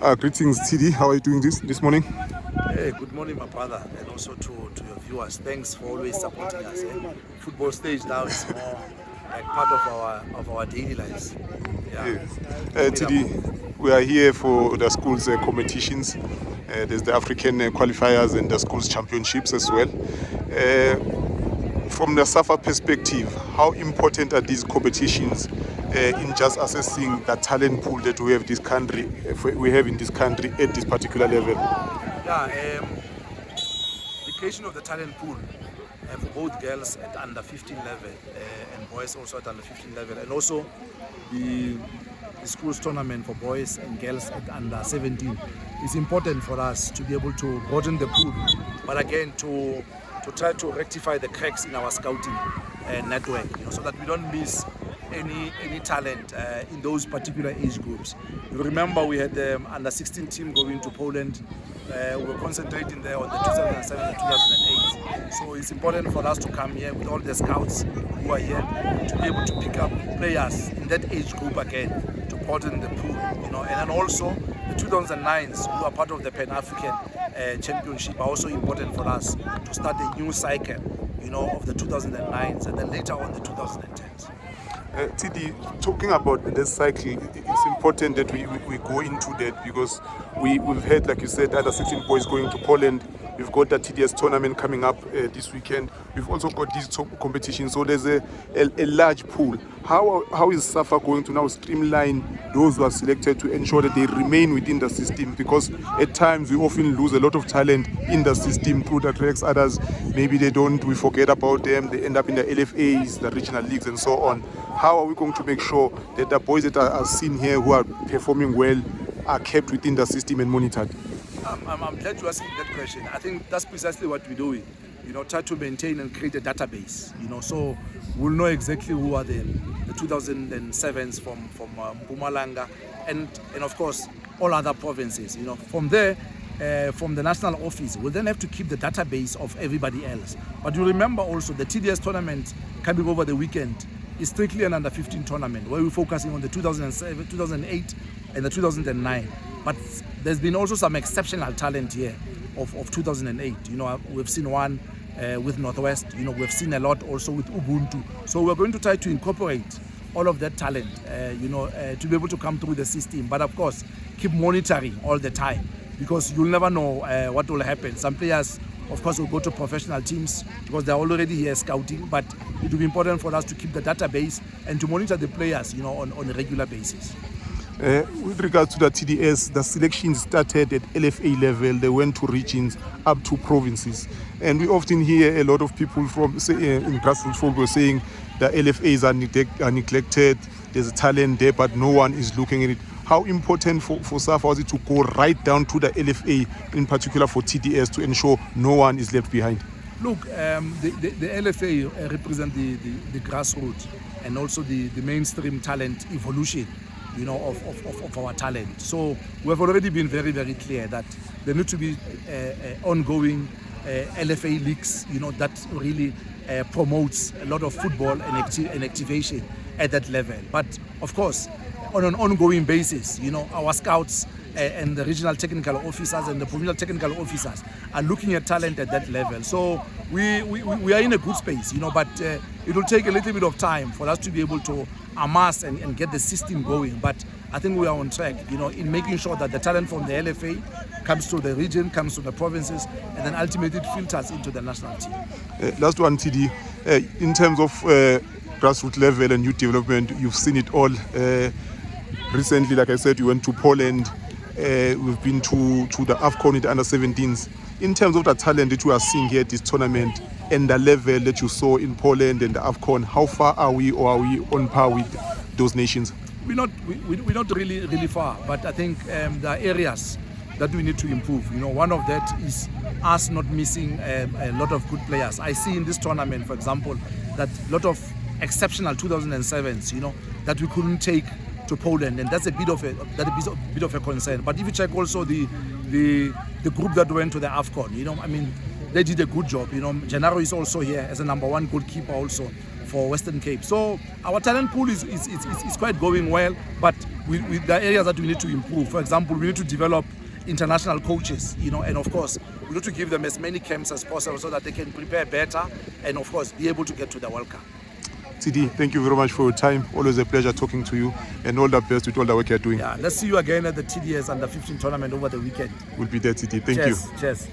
Greetings, TD. How are you doing this morning? Hey, good morning, my brother, and also to your viewers. Thanks for always supporting us. Football stage now is more like part of our daily lives. Yeah. Yes. TD, we are here for the schools competitions. There's the African qualifiers and the schools championships as well. From the SAFA perspective, how important are these competitions in just assessing the talent pool that we have in this country at this particular level? Yeah. The creation of the talent pool for both girls at under 15 level and boys also at under 15 level, and also the schools tournament for boys and girls at under 17 is important for us to be able to broaden the pool, but again to try to rectify the cracks in our scouting network, so that we don't miss any talent in those particular age groups. You remember we had the under 16 team going to Poland. We were concentrating there on the 2007 and 2008. So it's important for us to come here with all the scouts who are here to be able to pick up players in that age group again to broaden the pool, and then also the 2009s who are part of the Pan-African Championship are also important for us to start a new cycle, of the 2009s and then later on the 2010s. TD, talking about this cycle, it's important that we go into that because we've had, like you said, other 16 boys going to Poland. We've got the TDS tournament coming up this weekend. We've also got these top competitions. So there's a large pool. How is SAFA going to now streamline those who are selected to ensure that they remain within the system? Because at times we often lose a lot of talent in the system through the tracks. Others, maybe we forget about them. They end up in the LFAs, the regional leagues and so on. How are we going to make sure that the boys that are seen here who are performing well are kept within the system and monitored? I'm glad you asked that question. I think that's precisely what we're doing. Try to maintain and create a database. So we'll know exactly who are the 2007s from Mpumalanga and of course all other provinces. From there, from the national office, we'll then have to keep the database of everybody else. But you remember also the TDS tournament coming over the weekend is strictly an under 15 tournament where we're focusing on the 2007, 2008 and the 2009. But there's been also some exceptional talent here of 2008. We've seen one with Northwest. We've seen a lot also with Ubuntu. So we're going to try to incorporate all of that talent, to be able to come through the system. But of course, keep monitoring all the time because you'll never know what will happen. Some players, of course, will go to professional teams because they're already here scouting. But it will be important for us to keep the database and to monitor the players, on a regular basis. With regards to the TDS, the selection started at LFA level. They went to regions up to provinces. And we often hear a lot of people from, in grassroots football saying the LFAs are neglected, there's a talent there, but no one is looking at it. How important for SAFA was it to go right down to the LFA, in particular for TDS, to ensure no one is left behind? Look, the LFA represent the grassroots and also the mainstream talent evolution, of our talent. So we've already been very, very clear that there need to be ongoing LFA leagues, that really promotes a lot of football and activation at that level. But of course, on an ongoing basis, our scouts and the regional technical officers and the provincial technical officers are looking at talent at that level. So we are in a good space, but it will take a little bit of time for us to be able to amass and get the system going. But I think we are on track, in making sure that the talent from the LFA comes to the region, comes to the provinces, and then ultimately it filters into the national team. Last one, TD. In terms of grassroots level and youth development, you've seen it all. Recently, like I said, you went to Poland. We've been to the AFCON in the under-17s. In terms of the talent that you are seeing here at this tournament and the level that you saw in Poland and the AFCON, how far are we, or are we on par with those nations? We're not really far, but I think there are areas that we need to improve. One of that is us not missing a lot of good players. I see in this tournament, for example, that a lot of exceptional 2007s, that we couldn't take to Poland, and that's a bit of a concern. But if you check also the group that went to the AFCON, they did a good job. Gennaro is also here as a number one goalkeeper also for Western Cape. So our talent pool is quite going well, but there are areas that we need to improve. For example, we need to develop international coaches, you know, and of course, we need to give them as many camps as possible so that they can prepare better and of course be able to get to the World Cup. TD, thank you very much for your time. Always a pleasure talking to you, and all the best with all the work you're doing. Yeah, let's see you again at the TDS Under 15 tournament over the weekend. We'll be there, TD. Thank you. Cheers.